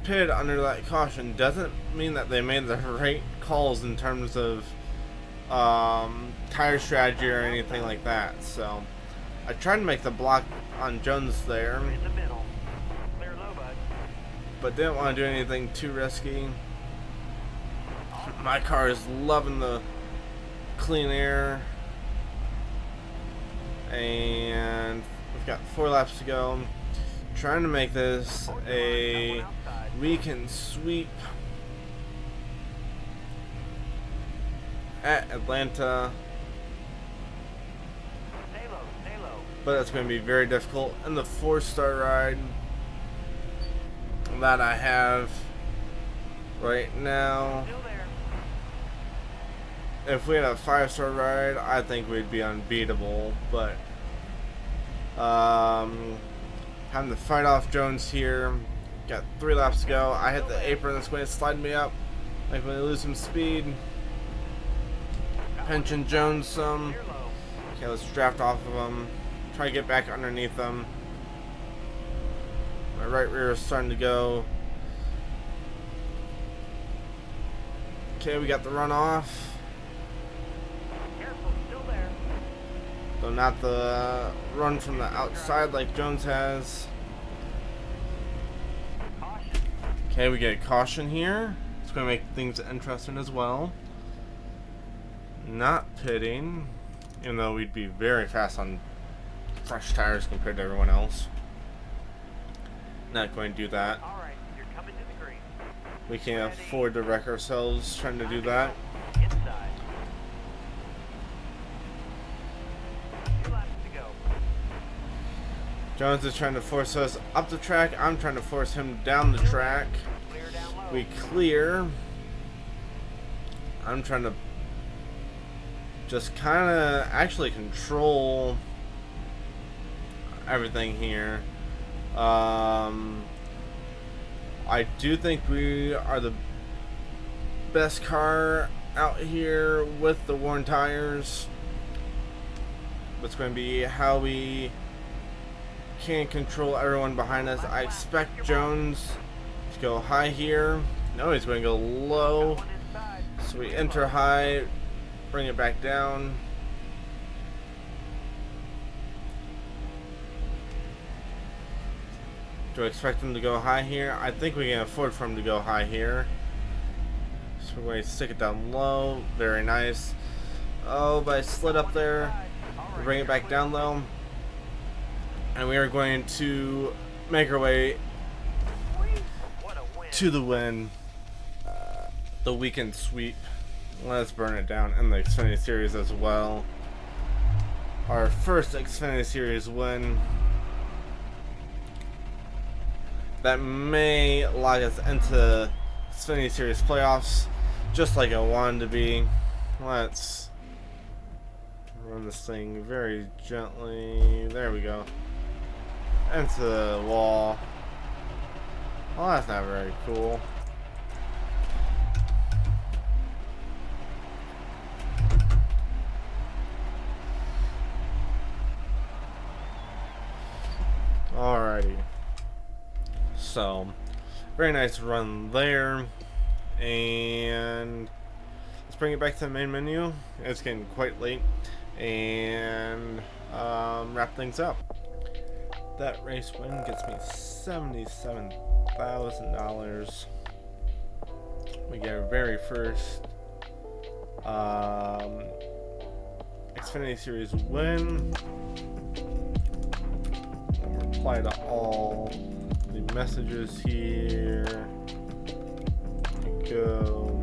Speaker 1: pitted under that caution doesn't mean that they made the right calls in terms of tire strategy or anything like that. So I tried to make the block on Jones there,
Speaker 2: In the middle. Clear low, bud.
Speaker 1: but didn't want to do anything too risky. My car is loving the clean air, and we've got 4 laps to go. Trying to make this a weekend sweep at Atlanta,
Speaker 2: Stay low, stay low.
Speaker 1: but it's going to be very difficult. And the 4-star ride that I have right now,
Speaker 2: Still there.
Speaker 1: if we had a 5-star ride, I think we'd be unbeatable. But having to fight off Jones here. Got 3 laps to go. I hit the apron that's going to slide me up. Like when I lose some speed. Pinching Jones some.
Speaker 2: Clear low.
Speaker 1: Okay, let's draft off of him. Try to get back underneath them. My right rear is starting to go. Okay, we got the runoff.
Speaker 2: Careful, still there.
Speaker 1: Though not the run from the outside like Jones has.
Speaker 2: Caution.
Speaker 1: Okay, we get a caution here. It's going to make things interesting as well. Not pitting, even though we'd be very fast on fresh tires compared to everyone else. Not going to do that.
Speaker 2: All right, you're coming to the green.
Speaker 1: We can't afford to wreck ourselves trying to do that.
Speaker 2: Inside. 2 laps to go.
Speaker 1: Jones is trying to force us up the track. I'm trying to force him down the track.
Speaker 2: Clear down low.
Speaker 1: We clear. I'm trying to just kind of actually control everything here. I do think we are the best car out here with the worn tires. It's going to be how we can control everyone behind us. I expect Jones to go high here. No, he's going to go low.
Speaker 2: One inside.
Speaker 1: So we enter high, bring it back down. Do I expect him to go high here? I think we can afford for him to go high here. So we're going to stick it down low. Very nice. Oh, but I slid up there. Bring it back down low. And we are going to make our way to the win. The weekend sweep. Let's burn it down in the Xfinity Series as well. Our first Xfinity Series win. That may lock us into Xfinity Series playoffs, just like I wanted to be. Let's run this thing very gently. There we go. Into the wall. Well, that's not very cool. Alrighty. So, very nice run there. And let's bring it back to the main menu. It's getting quite late. And wrap things up. That race win gets me $77,000. We get our very first Xfinity Series win. We'll reply to all the messages here. There we go.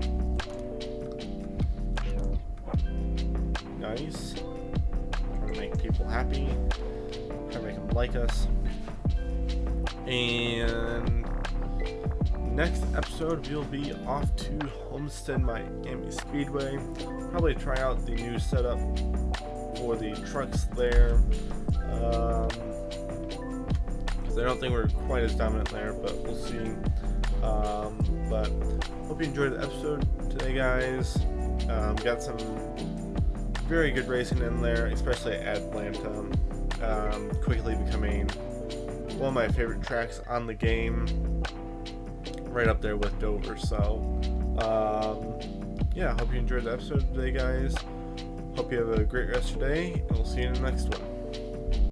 Speaker 1: Nice. Trying to make people happy. Trying to make them like us. And next episode we'll be off to Homestead Miami Speedway. Probably try out the new setup for the trucks there. Because I don't think we're quite as dominant there, but we'll see. But hope you enjoyed the episode today, guys. Got some very good racing in there, especially at Atlanta. Quickly becoming one of my favorite tracks on the game, right up there with Dover. So yeah, hope you enjoyed the episode today, guys. Hope you have a great rest of your day, and we'll see you in the next one.